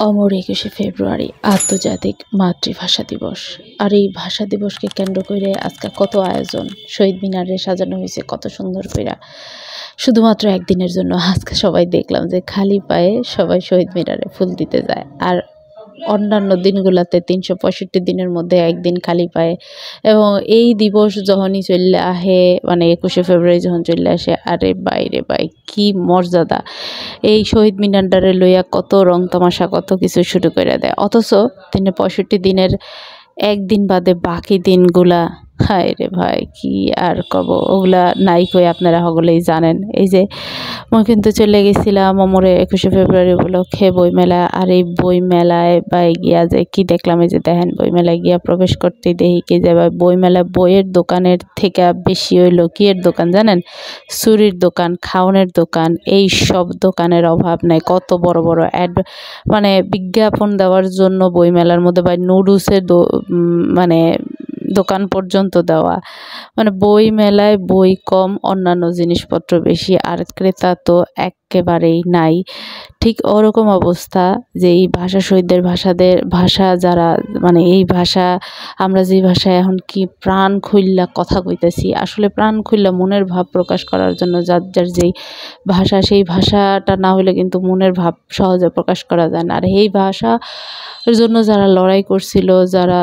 অমর ২১শে ফেব্রুয়ারি আন্তর্জাতিক মাতৃভাষা দিবস। আর এই ভাষা দিবসকে কেন্দ্র করে আজকে কত আয়োজন, শহীদ মিনারে সাজানো হয়েছে কত সুন্দর কইরা। শুধুমাত্র একদিনের জন্য আজকে সবাই দেখলাম যে খালি পায়ে সবাই শহীদ মিনারে ফুল দিতে যায়। আর অন্যান্য দিনগুলোতে ৩৬৫ দিনের মধ্যে একদিন খালি পায়। এবং এই দিবস যখনই চলে আহে, মানে ২১শে ফেব্রুয়ারি যখন চলে আসে, আরে বাইরে ভাই কি মর্যাদা! এই শহীদ মিনারটারে লইয়া কত রং তামাশা কত কিছু শুরু করে দেয়, অথচ ৩৬৫ দিনের একদিন বাদে বাকি দিনগুলা হায় রে ভাই কি আর কব, ওগুলা নাই কই আপনারা সকলেই জানেন। এই যে মই কিন্তু চলে গেছিলাম অমরে ২১শে ফেব্রুয়ারি উপলক্ষে বইমেলা। আর এই বইমেলায় বা গিয়া যে কি দেখলাম, এই যে দেখেন বইমেলায় গিয়া প্রবেশ করতে দেখি কি যে বইমেলা বইয়ের দোকানের থেকে বেশি হইলো কিয়ের দোকান জানেন, চুরির দোকান, খাওনের দোকান, এই সব দোকানের অভাব নাই। কত বড় বড় মানে বিজ্ঞাপন দেওয়ার জন্য বইমেলার মধ্যে বা নুডলসের মানে দোকান পর্যন্ত দেওয়া। মানে বই মেলায় বই কম, অন্যান্য জিনিসপত্র বেশি, আর ক্রেতা তো একেবারেই নাই। ঠিক ওরকম অবস্থা যে এই ভাষা শহীদদের ভাষা যারা, মানে এই ভাষা আমরা যে ভাষায় এখন কি প্রাণ খুইল্লা কথা কইতেছি, আসলে প্রাণ খুইল্লা মনের ভাব প্রকাশ করার জন্য যার যার যেই ভাষা, সেই ভাষাটা না হলে কিন্তু মনের ভাব সহজে প্রকাশ করা যায় না। আর এই ভাষার জন্য যারা লড়াই করছিল, যারা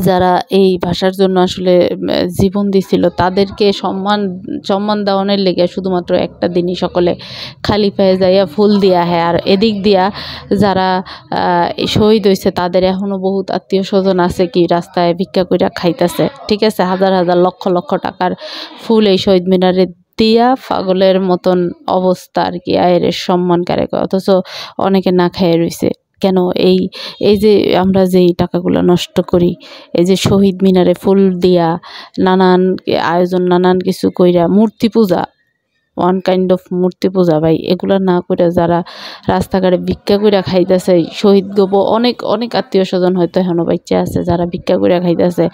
যারা এই ভাষার জন্য আসলে জীবন দিছিল, তাদেরকে সম্মান দেওয়ানোর লেগে শুধুমাত্র একটা দিনই সকলে খালি পায়ে যাইয়া ফুল দিয়া। হ্যাঁ, আর এদিক দিয়া যারা শহীদ হয়েছে তাদের এখনও বহুত আত্মীয় স্বজন আছে কি রাস্তায় ভিক্ষা কইরা খাইতেছে। ঠিক আছে, হাজার হাজার লক্ষ লক্ষ টাকার ফুল এই শহীদ মিনারে দিয়া পাগলের মতন অবস্থা আর কি, আয়ের সম্মান কারে, অথচ অনেকে না খাইয়ে রয়েছে। কেন? এই যে আমরা যেই টাকাগুলো নষ্ট করি, এই যে শহীদ মিনারে ফুল দিয়া, নানান আয়োজন, নানান কিছু কইরা, মূর্তি পূজা, ওয়ান কাইন্ড অফ মূর্তি পূজা ভাই, এগুলো না করে যারা রাস্তাঘাটে ভিক্ষা কইরা খাইতেছে, শহীদ গব অনেক অনেক আত্মীয় স্বজন হয়তো এখনো বাচ্চা আছে যারা ভিক্ষা কইরা খাইতেছে,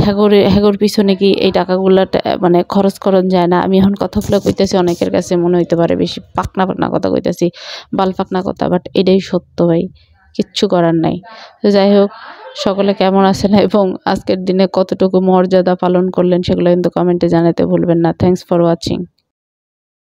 হ্যাগোর পিছনে কি এই টাকাগুলো মানে খরচ করন যায় না? আমি এখন কথাগুলো কইতেছি, অনেকের কাছে মনে হইতে পারে বেশি পাকনা পাকনা কথা কইতেছি, বাল পাকনা কথা, বাট এটাই সত্য ভাই, কিচ্ছু করার নাই। তো যাই হোক, সকলে কেমন আছেন এবং আজকের দিনে কতটুকু মর্যাদা পালন করলেন সেগুলো কিন্তু কমেন্টে জানাতে ভুলবেন না। Thanks for watching.